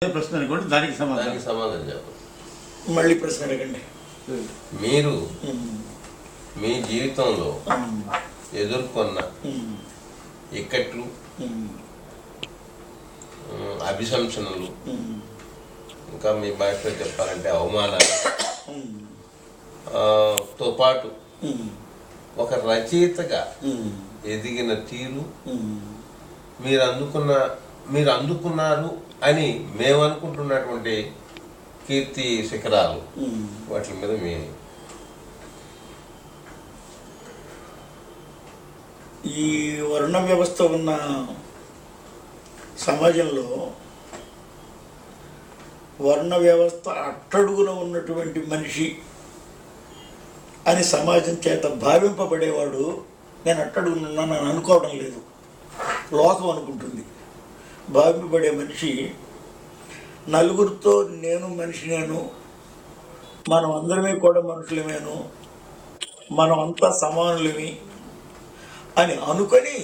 ప్రశ్న అనుకోండి, దానికి సమాధానం చెప్పండి. మళ్ళీ ప్రశ్న అడగండి. మీరు మీ జీవితంలో ఎదుర్కొన్న ఇక్కట్లు, అభిశంసనలు, ఇంకా మీ భాషలో చెప్పాలంటే అవమానాలు తో పాటు ఒక రచయితగా ఎదిగిన తీరు, మీరు అందుకున్నారు అని మేము అనుకుంటున్నటువంటి కీర్తి శిఖరాలు, వాటి మీద మీ ఈ వర్ణ వ్యవస్థ ఉన్న సమాజంలో వర్ణ వ్యవస్థ అట్టడుగున ఉన్నటువంటి మనిషి అని సమాజం చేత భావింపబడేవాడు నేను అట్టడుగునున్నాను అనుకోవడం లేదు, లోకం అనుకుంటుంది. భావింపబడే మనిషి నలుగురితో నేను మనిషినేను, మనం అందరమే కూడా మనుషులమేను, మనం అంతా సమానులమి అని అనుకొని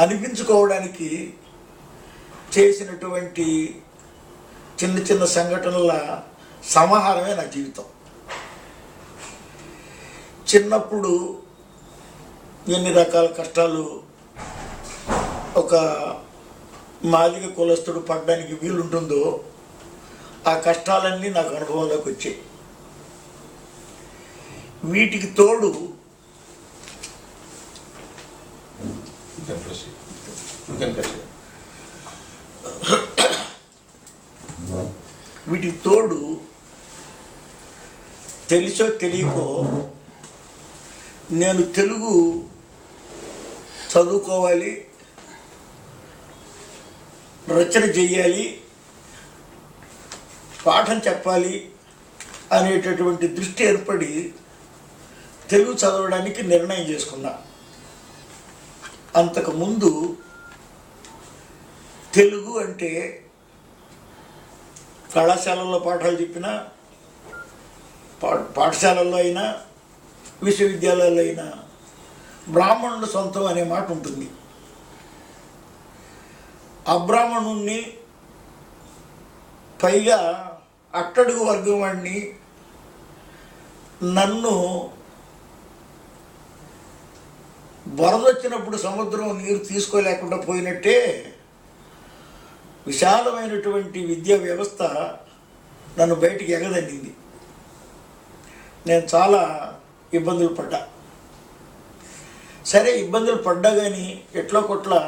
అనిపించుకోవడానికి చేసినటువంటి చిన్న చిన్న సంఘటనల సమాహారమే నా జీవితం. చిన్నప్పుడు ఎన్ని రకాల కష్టాలు ఒక మాదిగ కులస్తుడు పడడానికి వీలుంటుందో ఆ కష్టాలన్నీ నాకు అనుభవంలోకి వచ్చాయి. వీటికి తోడు తెలిసో తెలియకో నేను తెలుగు చదువుకోవాలి, రచన చెయ్యాలి, పాఠం చెప్పాలి అనేటటువంటి దృష్టి ఏర్పడి తెలుగు చదవడానికి నిర్ణయం చేసుకున్నా. అంతకుముందు తెలుగు అంటే కళాశాలల్లో పాఠాలు చెప్పినా, పాఠశాలల్లో అయినా, విశ్వవిద్యాలయాల్లో అయినా బ్రాహ్మణుడు సొంతం అనే మాట ఉంటుంది. అబ్రాహ్మణుణ్ణి, పైగా అట్టడుగు వర్గం వాడిని, నన్ను వరదొచ్చినప్పుడు సముద్రం నీరు తీసుకోలేకుండా పోయినట్టే విశాలమైనటువంటి విద్యా వ్యవస్థ నన్ను బయటికి ఎగదన్నింది. నేను చాలా ఇబ్బందులు పడ్డా. సరే, ఇబ్బందులు పడ్డా కానీ ఎట్లా కొట్లా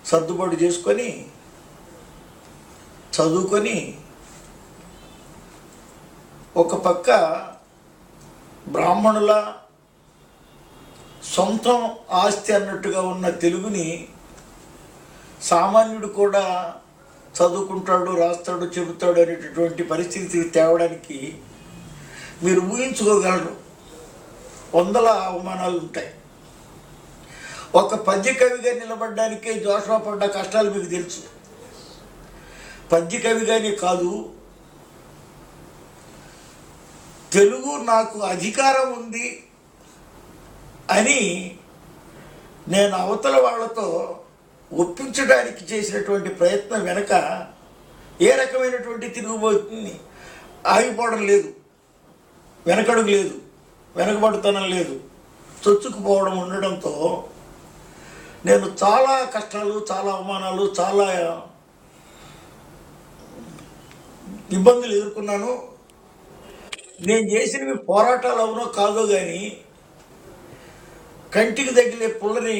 సర్దుబాటు చేసుకొని చదువుకొని ఒక పక్క బ్రాహ్మణుల సొంతం ఆస్తి అన్నట్టుగా ఉన్న తెలుగుని సామాన్యుడు కూడా చదువుకుంటాడు, రాస్తాడు, చెబుతాడు అనేటటువంటి పరిస్థితికి తేవడానికి మీరు ఊహించుకోగలరు, వందల అవమానాలు ఉంటాయి. ఒక పద్య కవిగా నిలబడడానికే జోషువా పడ్డ కష్టాలు మీకు తెలుసు. పద్య కవిగానే కాదు, తెలుగు నాకు అధికారం ఉంది అని నేను అవతల వాళ్ళతో ఒప్పించడానికి చేసినటువంటి ప్రయత్నం వెనక ఏ రకమైనటువంటి తిరుగుబోతుంది ఆగిపోవడం లేదు, వెనకడుగు లేదు, వెనకబడుతనం లేదు, చొచ్చుకుపోవడం ఉండడంతో నేను చాలా కష్టాలు, చాలా అవమానాలు, చాలా ఇబ్బందులు ఎదుర్కొన్నాను. నేను చేసినవి పోరాటాలు అవునో కాదో కానీ కంటికి తగిలే పుల్లని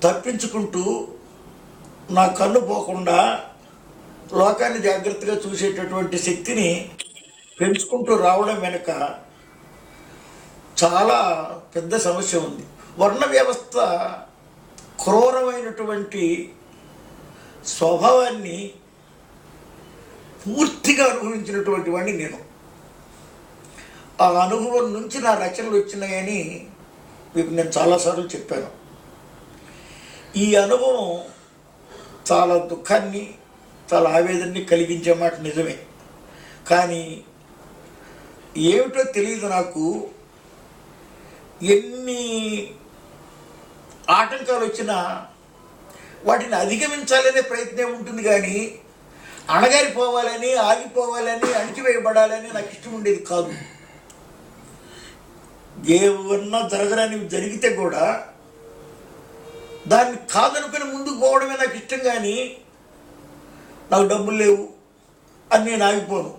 తప్పించుకుంటూ నా కన్ను పోకుండా లోకాన్ని జాగ్రత్తగా చూసేటటువంటి శక్తిని పెంచుకుంటూ రావడం వెనుక చాలా పెద్ద సమస్య ఉంది. వర్ణ వ్యవస్థ క్రూరమైనటువంటి స్వభావాన్ని పూర్తిగా అనుభవించినటువంటి వాడిని నేను. ఆ అనుభవం నుంచి నా రచనలు వచ్చినాయని మీకు నేను చాలాసార్లు చెప్పాను. ఈ అనుభవం చాలా దుఃఖాన్ని, చాలా ఆవేదనని కలిగించే మాట నిజమే. కానీ ఏమిటో తెలియదు నాకు, ఎన్ని ఆటంకాలు వచ్చినా వాటిని అధిగమించాలనే ప్రయత్నం ఉంటుంది, కానీ అణగారిపోవాలని, ఆగిపోవాలని, అణిచివేయబడాలని నాకు ఇష్టం ఉండేది కాదు. ఏమన్నా జరగరానివి జరిగితే కూడా దాన్ని కాదనుకుని ముందుకు పోవడమే నాకు ఇష్టం, కానీ నాకు డబ్బులు లేవు అని నేను ఆగిపోను,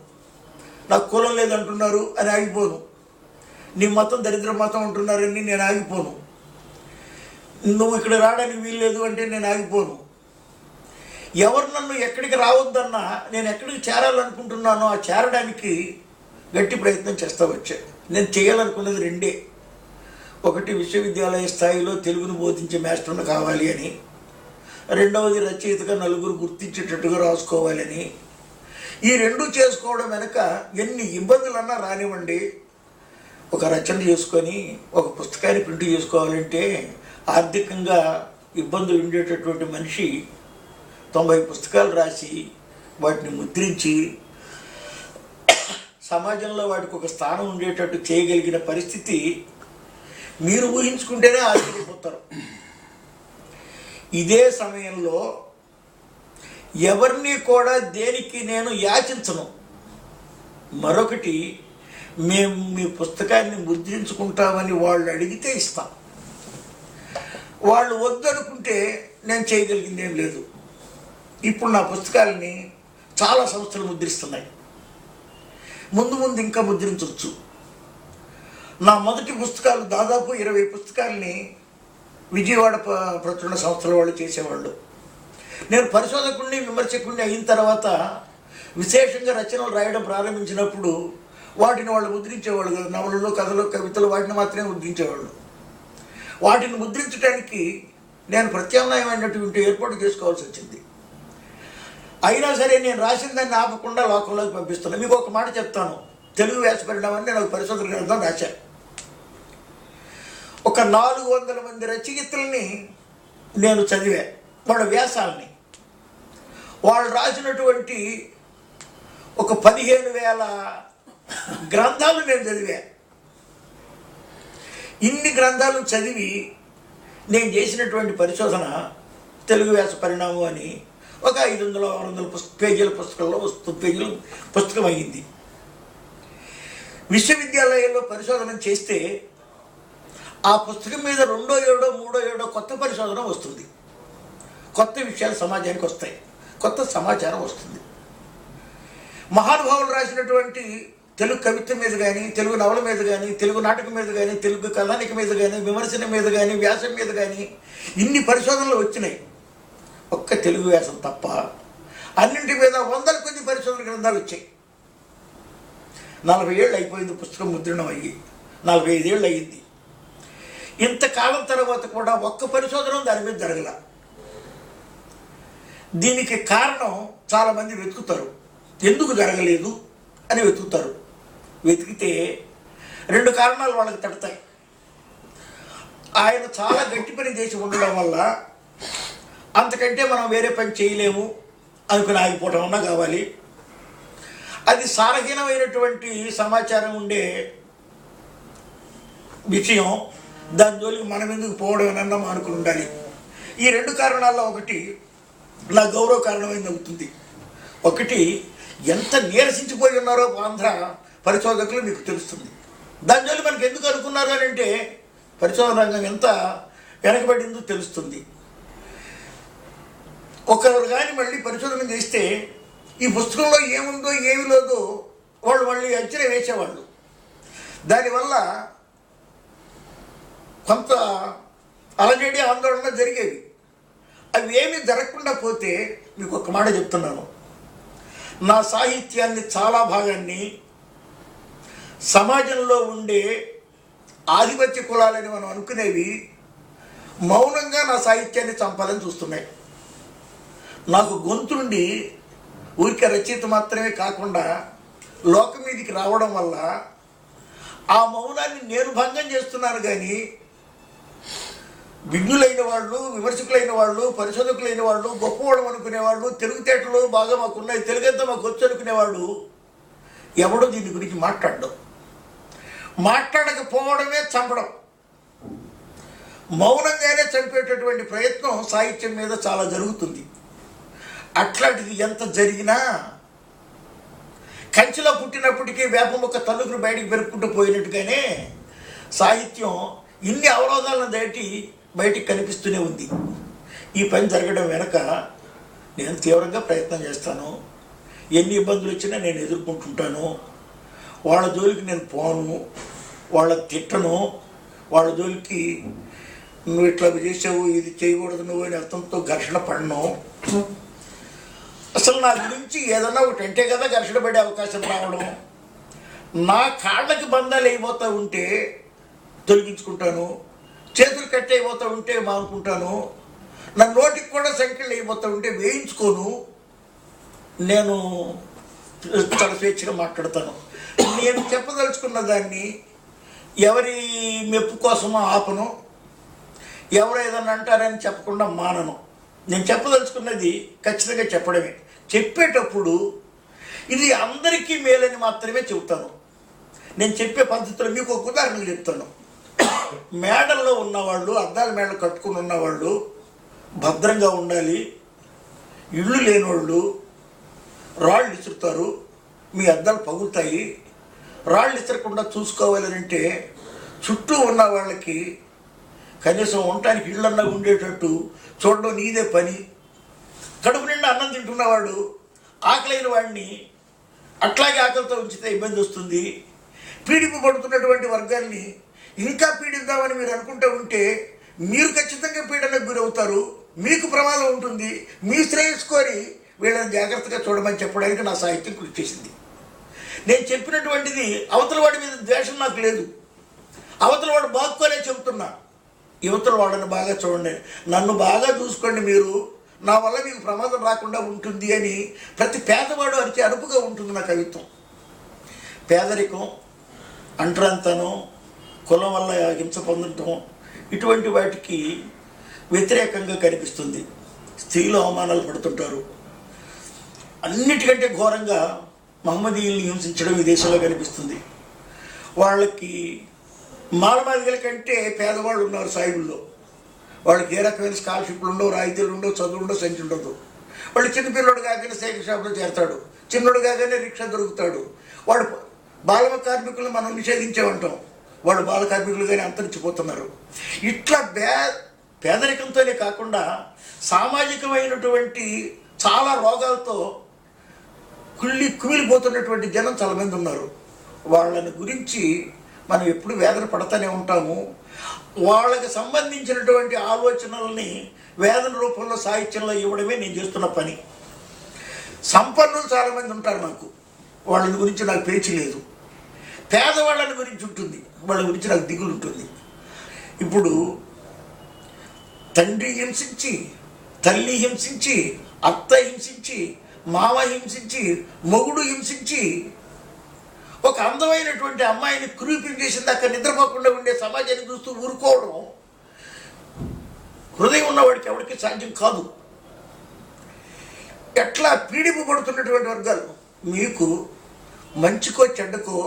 నాకు కులం లేదంటున్నారు అని ఆగిపోను, నీ మతం దరిద్ర మతం అంటున్నారని నేను ఆగిపోను, నువ్వు ఇక్కడ రావడానికి వీల్లేదు అంటే నేను ఆగిపోను. ఎవరు నన్ను ఎక్కడికి రావద్దన్నా నేను ఎక్కడికి చేరాలనుకుంటున్నానో ఆ చేరడానికి గట్టి ప్రయత్నం చేస్తూ వచ్చా. నేను చేయాలనుకున్నది రెండే. ఒకటి, విశ్వవిద్యాలయ స్థాయిలో తెలుగును బోధించే మాస్టర్ను కావాలి అని. రెండవది, రచయితగా నలుగురు గుర్తించేటట్టుగా రాసుకోవాలని. ఈ రెండు చేసుకోవడం వెనక ఎన్ని ఇబ్బందులన్నా రానివ్వండి, ఒక రచన చేసుకొని ఒక పుస్తకాన్ని ప్రింట్ చేసుకోవాలంటే ఆర్థికంగా ఇబ్బందులు ఉండేటటువంటి మనిషి 90 పుస్తకాలు రాసి వాటిని ముద్రించి సమాజంలో వాటికి ఒక స్థానం ఉండేటట్టు చేయగలిగిన పరిస్థితి మీరు ఊహించుకుంటేనే ఆశ్చర్యపోతారు. ఇదే సమయంలో ఎవరిని కూడా దేనికి నేను యాచించను. మరొకటి, మేము మీ పుస్తకాన్ని ముద్రించుకుంటామని వాళ్ళు అడిగితే ఇస్తాం. వాళ్ళు వద్దనుకుంటే నేను చేయగలిగింది ఏం లేదు. ఇప్పుడు నా పుస్తకాలని చాలా సంస్థలు ముద్రిస్తున్నాయి, ముందు ముందు ఇంకా ముద్రించవచ్చు. నా మొదటి పుస్తకాలు దాదాపు 20 పుస్తకాలని విజయవాడ ప్రచురణ సంస్థల వాళ్ళు చేసేవాళ్ళు. నేను పరిశోధకుడిని, విమర్శకుడిని అయిన తర్వాత విశేషంగా రచనలు రాయడం ప్రారంభించినప్పుడు వాటిని వాళ్ళు ముద్రించేవాళ్ళు కదా. నవలలు, కథలు, కవితలు వాటిని మాత్రమే ముద్రించేవాళ్ళు. వాటిని ముద్రించడానికి నేను ప్రత్యామ్నాయమైనటువంటి ఏర్పాటు చేసుకోవాల్సి వచ్చింది. అయినా సరే నేను రాసిన దాన్ని ఆపకుండా లోకంలోకి పంపిస్తున్నాను. మీకు ఒక మాట చెప్తాను. తెలుగు వ్యాస పరిణామాన్ని నేను ఒక పరిశోధన గ్రంథం రాశాను. ఒక 400 మంది రచయితల్ని నేను చదివా, వాళ్ళ వ్యాసాలని. వాళ్ళు రాసినటువంటి ఒక 15,000 గ్రంథాలు నేను చదివా. ఇన్ని గ్రంథాలు చదివి నేను చేసినటువంటి పరిశోధన తెలుగు వ్యాస పరిణామం అని ఒక 500-600 పేజీల పుస్తకంలో 100 పేజీల పుస్తకం అయ్యింది. విశ్వవిద్యాలయంలో పరిశోధన చేస్తే ఆ పుస్తకం మీద 2వ ఏడో 3వ ఏడో కొత్త పరిశోధన వస్తుంది. కొత్త విషయాలు సమాజానికి వస్తాయి, కొత్త సమాచారం వస్తుంది. మహానుభావులు రాసినటువంటి తెలుగు కవిత్వం మీద కానీ, తెలుగు నవల మీద కానీ, తెలుగు నాటకం మీద కానీ, తెలుగు కథానిక మీద కానీ, విమర్శన మీద కానీ, వ్యాసం మీద కానీ ఇన్ని పరిశోధనలు వచ్చినాయి. ఒక్క తెలుగు వ్యాసం తప్ప అన్నింటి మీద 100 కొద్ది పరిశోధన గ్రంథాలు వచ్చాయి. 40 ఏళ్ళు అయిపోయింది పుస్తకం ముద్రణం అయ్యి, 45 ఏళ్ళు అయ్యింది. ఇంతకాలం తర్వాత కూడా ఒక్క పరిశోధన దాని మీద జరగల. దీనికి కారణం చాలామంది వెతుకుతారు, ఎందుకు జరగలేదు అని వెతుకుతారు. వెతికితే 2 కారణాలు వాళ్ళకి తడతాయి. ఆయన చాలా గట్టి పని చేసి ఉండడం వల్ల అంతకంటే మనం వేరే పని చేయలేము అనుకుని ఆగిపోవటం అన్నా కావాలి. అది సారహీనమైనటువంటి సమాచారం ఉండే విషయం, దాని జోలికి మనం ఎందుకు పోవడం అన్నా అనుకుని ఉండాలి. ఈ 2 కారణాల్లో ఒకటి నా గౌరవ కారణమైంది అవుతుంది. ఒకటి, ఎంత నీరసించిపోయి ఉన్నారో ఆంధ్ర పరిశోధకులు మీకు తెలుస్తుంది. దాని జోలి మనకి ఎందుకు అనుకున్నారు అని అంటే పరిశోధన రంగం ఎంత వెనకబడిందో తెలుస్తుంది. ఒకరు కానీ మళ్ళీ పరిశోధన చేస్తే ఈ పుస్తకంలో ఏముందో ఏమి లేదో వాళ్ళు మళ్ళీ అంచనా వేసేవాళ్ళు. దానివల్ల కొంత అలజడి, ఆందోళన జరిగేవి. అవి ఏమీ జరగకుండా పోతే మీకు ఒక మాట చెప్తున్నాను, నా సాహిత్యాన్ని చాలా భాగాన్ని సమాజంలో ఉండే ఆధిపత్య కులాలని మనం అనుకునేవి మౌనంగా నా సాహిత్యాన్ని చంపాలని చూస్తున్నాయి. నాకు గొంతుండి ఊరికే రచయిత మాత్రమే కాకుండా లోకం మీదికి రావడం వల్ల ఆ మౌనాన్ని నేను భంగం చేస్తున్నాను. కానీ విజ్ఞులైన వాళ్ళు, విమర్శకులైన వాళ్ళు, పరిశోధకులైన వాళ్ళు, గొప్పవాళ్ళు అనుకునేవాళ్ళు, తెలుగుతేటలు బాగా మాకున్నాయి, తెలుగంతా మాకు వచ్చు అనుకునేవాళ్ళు ఎవడో దీని గురించి మాట్లాడడం, మాట్లాడకపోవడమే చంపడం. మౌనంగానే చంపేటటువంటి ప్రయత్నం సాహిత్యం మీద చాలా జరుగుతుంది. అట్లాంటిది ఎంత జరిగినా కంచిలో పుట్టినప్పటికీ వేప మొక్క తల్లుకుని బయటికి పెరుక్కుంటూ పోయినట్టుగానే సాహిత్యం ఇన్ని అవరోధాలను దాటి బయటికి కనిపిస్తూనే ఉంది. ఈ పని జరగడం వెనక నేను తీవ్రంగా ప్రయత్నం చేస్తాను. ఎన్ని ఇబ్బందులు వచ్చినా నేను ఎదుర్కొంటుంటాను. వాళ్ళ జోలికి నేను పోను, వాళ్ళ తిట్టను, వాళ్ళ జోలికి నువ్వు ఇట్లా చేసావు, ఇది చేయకూడదు నువ్వు అని అర్థంతో ఘర్షణ పడను. అసలు నా గురించి ఏదన్నా ఒకటి అంటే కదా ఘర్షణ పడే అవకాశం రావడం. నా కాళ్ళకి బంధాలు అయిపోతూ ఉంటే తొలగించుకుంటాను, చేతులు కట్టి అయిపోతూ ఉంటే మానుకుంటాను, నా నోటికి కూడా సంఖ్యలు అయిపోతూ ఉంటే వేయించుకోను. నేను చాలా స్వేచ్ఛగా మాట్లాడతాను. నేను చెప్పదలుచుకున్న దాన్ని ఎవరి మెప్పు కోసమో ఆపను, ఎవరు ఏదన్నా అంటారని చెప్పకుండా మానను. నేను చెప్పదలుచుకున్నది ఖచ్చితంగా చెప్పడమే. చెప్పేటప్పుడు ఇది అందరికీ మేలని మాత్రమే చెబుతాను. నేను చెప్పే పద్ధతిలో మీకు ఒక ఉదాహరణ చెప్తాను. మేడల్లో ఉన్నవాళ్ళు, అద్దాల మేడలు కట్టుకుని ఉన్నవాళ్ళు భద్రంగా ఉండాలి. ఇళ్ళు లేనివాళ్ళు రాళ్ళు ఇసురుతారు, మీ అద్దాలు పగులుతాయి. రాళ్ళు ఇసరకుండా చూసుకోవాలని అంటే చుట్టూ ఉన్న వాళ్ళకి కనీసం ఉండటానికి ఇళ్ళన్నా ఉండేటట్టు చూడడం నీదే పని. కడుపు నిండా అన్నం తింటున్నవాడు ఆకలైన వాడిని అట్లాగే ఆకలితో ఉంచితే ఇబ్బంది వస్తుంది. పీడింపబడుతున్నటువంటి వర్గాన్ని ఇంకా పీడిద్దామని మీరు అనుకుంటూ ఉంటే మీరు ఖచ్చితంగా పీడనకు గురవుతారు, మీకు ప్రమాదం ఉంటుంది. మీ శ్రేయస్సు కోరి వీళ్ళని జాగ్రత్తగా చూడమని చెప్పడానికి నా సాహిత్యం కృషి చేసింది. నేను చెప్పినటువంటిది అవతల వాడి మీద ద్వేషం నాకు లేదు, అవతల వాడు బాగుకోనే చెబుతున్నా. యువతల వాడిని బాగా చూడండి, నన్ను బాగా చూసుకోండి, మీరు నా వల్ల మీకు ప్రమాదం రాకుండా ఉంటుంది అని ప్రతి పేదవాడు అరిచే అరుపుగా ఉంటుంది నా కవిత్వం. పేదరికం, అంటరంతనం, కులం వల్ల హింస పొందటం ఇటువంటి వాటికి వ్యతిరేకంగా కనిపిస్తుంది. స్త్రీలు అవమానాలు పడుతుంటారు. అన్నిటికంటే ఘోరంగా మహమ్మదీయుల్ని హింసించడం ఈ దేశంలో కనిపిస్తుంది. వాళ్ళకి మాలమాదిగల కంటే పేదవాళ్ళు ఉన్నారు సాయిబుల్లో. వాళ్ళకి ఏ రకమైన స్కాలర్షిప్లు ఉండవు, రాయితీలు ఉండవు, చదువు ఉండవు, సంచి ఉండదు. వాళ్ళు చిన్నపిల్లడు కాగానే సైకిల్ షాప్లో చేరతాడు, చిన్నోడు కాగానే రిక్షా దొరుకుతాడు. వాడు బాల కార్మికులను మనం నిషేధించేమంటాం, వాళ్ళు బాల కార్మికులుగానే అంతరించిపోతున్నారు. ఇట్లా పేదరికంతోనే కాకుండా సామాజికమైనటువంటి చాలా రోగాలతో కుమిలిపోతున్నటువంటి జనం చాలామంది ఉన్నారు. వాళ్ళని గురించి మనం ఎప్పుడు వేదన పడతానే ఉంటాము. వాళ్ళకి సంబంధించినటువంటి ఆలోచనల్ని వేదన రూపంలో సాహిత్యంలో ఇవ్వడమే నేను చేస్తున్న పని. సంపన్నులు చాలామంది ఉంటారు నాకు, వాళ్ళ గురించి నాకు పేచి లేదు. పేదవాళ్ళని గురించి ఉంటుంది, వాళ్ళ గురించి నాకు దిగులు ఉంటుంది. ఇప్పుడు తండ్రి హింసించి, తల్లి హింసించి, అత్త హింసించి, మామ హింసించి, మొగుడు హింసించి ఒక అందమైనటువంటి అమ్మాయిని క్రూపింగ్ చేసింది అక్కడ నిద్రపోకుండా ఉండే సమాజాన్ని చూస్తూ ఊరుకోవడం హృదయం ఉన్నవాడికి ఎవరికి సాధ్యం కాదు. ఎట్లా పీడింపబడుతున్నటువంటి వర్గాలు, మీకు మంచికో చెడ్డకో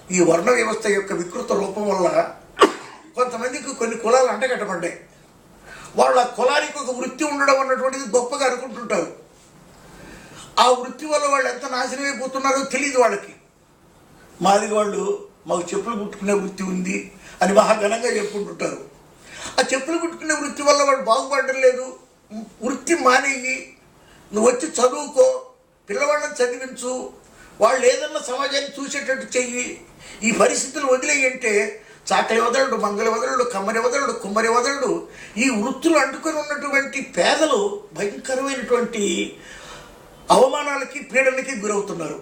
ఈ వర్ణ వ్యవస్థ యొక్క వికృత రూపం వల్ల కొంతమందికి కొన్ని కులాలు అంటగట్టబడ్డాయి. వాళ్ళ కులానికి ఒక వృత్తి ఉండడం అన్నటువంటిది గొప్పగా అనుకుంటుంటారు. ఆ వృత్తి వల్ల వాళ్ళు ఎంత నాశనం అయిపోతున్నారో తెలియదు వాళ్ళకి. మాది వాళ్ళు మాకు చెప్పులు కుట్టుకునే వృత్తి ఉంది అని మహాఘనంగా చెప్పుకుంటుంటారు. ఆ చెప్పులు కుట్టుకునే వృత్తి వల్ల వాడు బాగుపడడం లేదు. వృత్తి మానేయి, నువ్వు వచ్చి చదువుకో, పిల్లవాళ్ళని చదివించు, వాళ్ళు ఏదన్నా సమాజాన్ని చూసేటట్టు చెయ్యి. ఈ పరిస్థితులు వదిలేయంటే చాకలి వదలడు, మంగళ వదలడు, కమ్మరి వదలడు, కుమ్మరి వదలడు. ఈ వృత్తులు అంటుకొని ఉన్నటువంటి పేదలు భయంకరమైనటువంటి అవమానాలకి, పీడనకి గురవుతున్నారు.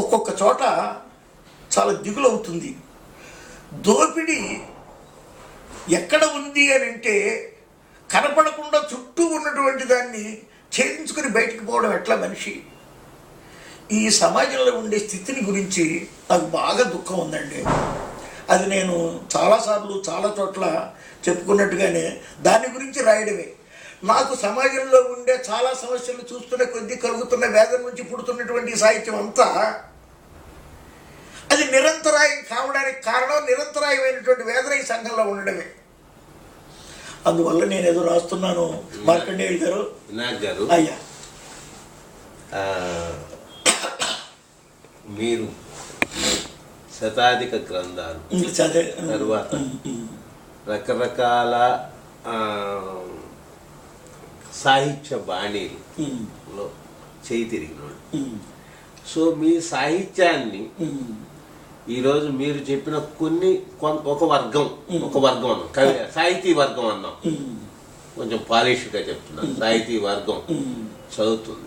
ఒక్కొక్క చోట చాలా దిగులు అవుతుంది. దోపిడీ ఎక్కడ ఉంది అని అంటే కనపడకుండా చుట్టూ ఉన్నటువంటి దాన్ని ఛేదించుకొని బయటికి పోవడం ఎట్లా మనిషి. ఈ సమాజంలో ఉండే స్థితిని గురించి నాకు బాగా దుఃఖం ఉందండి. అది నేను చాలాసార్లు చాలా చోట్ల చెప్పుకున్నట్టుగానే దాని గురించి రాయడమే. నాకు సమాజంలో ఉండే చాలా సమస్యలు చూస్తున్న కొద్దీ కలుగుతున్న వేదన నుంచి పుడుతున్నటువంటి సాహిత్యం అంతా అది నిరంతరాయం కావడానికి కారణం నిరంతరాయమైనటువంటి వేదన ఈ సంఘంలో ఉండడమే. అందువల్ల నేను ఏదో రాస్తున్నాను. మార్కండేయులు గారు, వినాయక్ గారు, అయ్యా, మీరు శతాధిక గ్రంథాలు తర్వాత రకరకాల సాహిత్య బాణీలో చేయి తిరిగినోడు. సో మీ సాహిత్యాన్ని ఈరోజు మీరు చెప్పిన ఒక వర్గం అన్నాం, సాహితీ వర్గం అన్నాం, కొంచెం పాలిష్గా చెప్తున్నాను, సాహితీ వర్గం చదువుతుంది.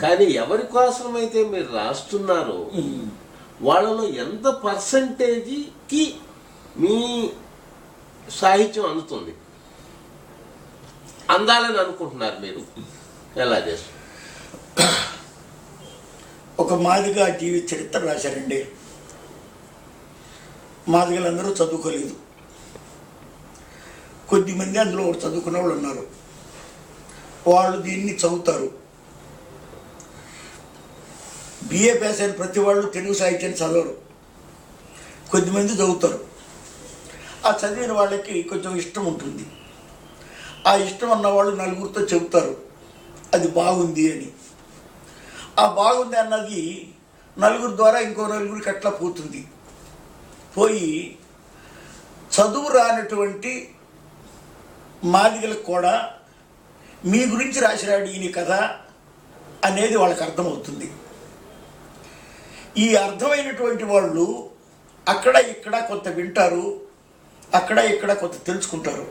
కానీ ఎవరి కోసమైతే మీరు రాస్తున్నారో వాళ్ళలో ఎంత పర్సంటేజ్కి మీ సాహిత్యం అందుతుంది, అందాలని అనుకుంటున్నారు మీరు? ఎలా చేస్తారు? ఒక మాదిగా జీవిత చరిత్ర రాశారండి. మాదిగలందరూ చదువుకోలేదు, కొద్దిమంది అందులో చదువుకున్న వాళ్ళు ఉన్నారు. వాళ్ళు దీన్ని చదువుతారు. బిఏ పాస్ అయిన ప్రతి వాళ్ళు తెలుగు సాహిత్యాన్ని చదవరు, కొద్దిమంది చదువుతారు. ఆ చదివిన వాళ్ళకి కొంచెం ఇష్టం ఉంటుంది. ఆ ఇష్టం అన్న వాళ్ళు నలుగురితో చెబుతారు అది బాగుంది అని. ఆ బాగుంది అన్నది నలుగురు ద్వారా ఇంకో నలుగురికి అట్లా పోతుంది. పోయి చదువు రానటువంటి మాదిగలకు కూడా మీ గురించి రాసిరాడు ఈయన కథ అనేది వాళ్ళకి అర్థమవుతుంది. ఈ అర్థమైనటువంటి వాళ్ళు అక్కడ ఇక్కడ కొంత వింటారు, అక్కడ ఇక్కడ కొంత తెలుసుకుంటారు.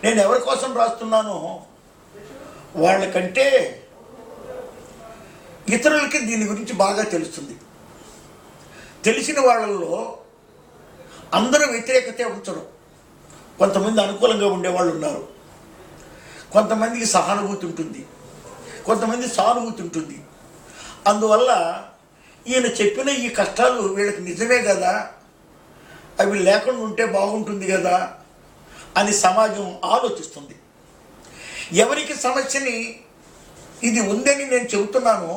నేను ఎవరి కోసం రాస్తున్నానో వాళ్ళకంటే ఇతరులకి దీని గురించి బాగా తెలుస్తుంది. తెలిసిన వాళ్ళల్లో అందరూ వ్యతిరేకతే ఉంచడం. కొంతమంది అనుకూలంగా ఉండేవాళ్ళు ఉన్నారు, కొంతమందికి సహానుభూతి ఉంటుంది, కొంతమంది సానుభూతి ఉంటుంది. అందువల్ల ఈయన చెప్పిన ఈ కష్టాలు వీళ్ళకి నిజమే కదా, అవి లేకుండా ఉంటే బాగుంటుంది కదా అని సమాజం ఆలోచిస్తుంది. ఎవరికి సమస్యని ఇది ఉందని నేను చెబుతున్నాను,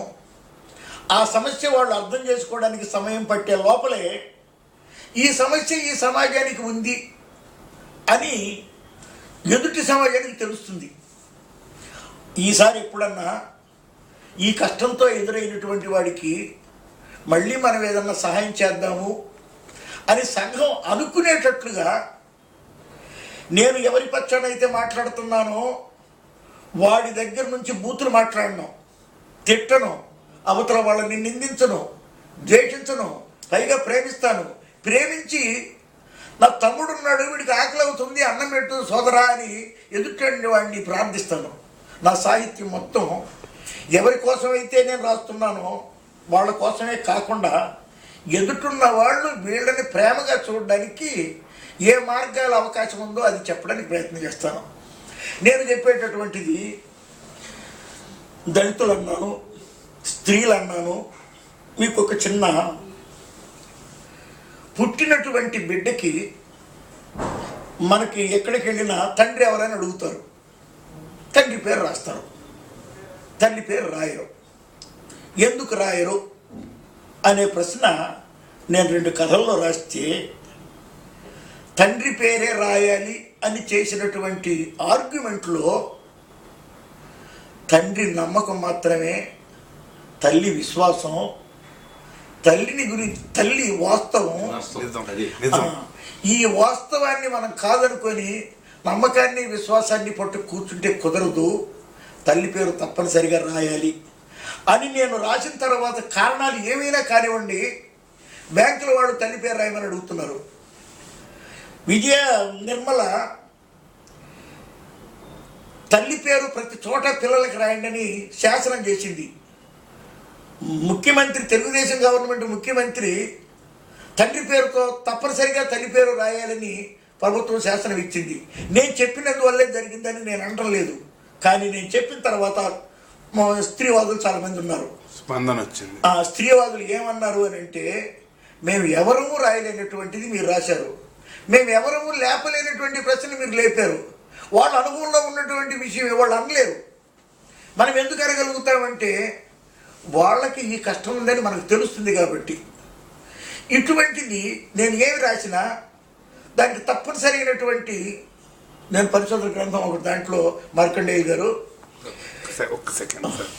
ఆ సమస్య వాళ్ళు అర్థం చేసుకోవడానికి సమయం పట్టే లోపలే ఈ సమస్య ఈ సమాజానికి ఉంది అని ఎదుటి సమాజానికి తెలుస్తుంది. ఈసారి ఎప్పుడన్నా ఈ కష్టంతో ఎదురైనటువంటి వాడికి మళ్ళీ మనం ఏదన్నా సహాయం చేద్దాము అని సంఘం అనుకునేటట్లుగా నేను ఎవరి పక్షానైతే మాట్లాడుతున్నానో వాడి దగ్గర నుంచి బూతులు మాట్లాడను, తిట్టను, అవతల వాళ్ళని నిందించను, ద్వేషించను, పైగా ప్రేమిస్తాను. ప్రేమించి నా తమ్ముడున్నాడు, వీడికి ఆకలి అవుతుంది, అన్నం పెట్టు సోదరా అని ఎదుటి వాడిని ప్రార్థిస్తాను. నా సాహిత్యం మొత్తం ఎవరి కోసమైతే నేను రాస్తున్నానో వాళ్ళ కోసమే కాకుండా ఎదుటిన్న వాళ్ళు వీళ్ళని ప్రేమగా చూడడానికి ఏ మార్గాల అవకాశం ఉందో అది చెప్పడానికి ప్రయత్నం చేస్తాను. నేను చెప్పేటటువంటిది దళితులు అన్నాను, స్త్రీలు అన్నాను. మీకు ఒక చిన్న పుట్టినటువంటి బిడ్డకి మనకి ఎక్కడికి వెళ్ళినా తండ్రి ఎవరైనా అడుగుతారు, తండ్రి పేరు రాస్తారు, తల్లి పేరు రాయరు. ఎందుకు రాయరు అనే ప్రశ్న నేను 2 కథల్లో రాస్తే తండ్రి పేరే రాయాలి అని చేసినటువంటి ఆర్గ్యుమెంట్లో తండ్రి నమ్మకం మాత్రమే, తల్లి విశ్వాసం, తల్లిని గురించి తల్లి వాస్తవం. ఈ వాస్తవాన్ని మనం కాదనుకొని నమ్మకాన్ని విశ్వాసాన్ని పట్టు కూర్చుంటే కుదరదు. తల్లి పేరు తప్పనిసరిగా రాయాలి అని నేను రాసిన తర్వాత కారణాలు ఏమైనా కానివ్వండి, బ్యాంకుల వాళ్ళు తల్లి పేరు రాయమని అడుగుతున్నారు. విజయ నిర్మల తల్లి పేరు ప్రతి చోట పిల్లలకి రాయండి అని శాసనం చేసింది. ముఖ్యమంత్రి, తెలుగుదేశం గవర్నమెంట్ ముఖ్యమంత్రి తండ్రి పేరుతో తప్పనిసరిగా తల్లి పేరు రాయాలని ప్రభుత్వం శాసనం ఇచ్చింది. నేను చెప్పినందువల్లే జరిగిందని నేను అనడం లేదు, కానీ నేను చెప్పిన తర్వాత స్త్రీవాదులు చాలామంది ఉన్నారు, స్పందన వచ్చింది. ఆ స్త్రీవాదులు ఏమన్నారు అని అంటే, మేము ఎవరూ రాయలేనటువంటిది మీరు రాశారు, మేము ఎవరూ లేపలేనటువంటి ప్రశ్న మీరు లేపారు, వాళ్ళ అనుభవంలో ఉన్నటువంటి విషయం వాళ్ళు అనలేరు. మనం ఎందుకు అనగలుగుతామంటే వాళ్ళకి ఈ కష్టం ఉందని మనకు తెలుస్తుంది కాబట్టి. ఇటువంటిది నేను ఏమి రాసినా దానికి తప్పనిసరైనటువంటి నేను పరిశోధన గ్రంథం ఒకటి దాంట్లో మార్కండేయ గారు ఒక్క సెకండ్ సార్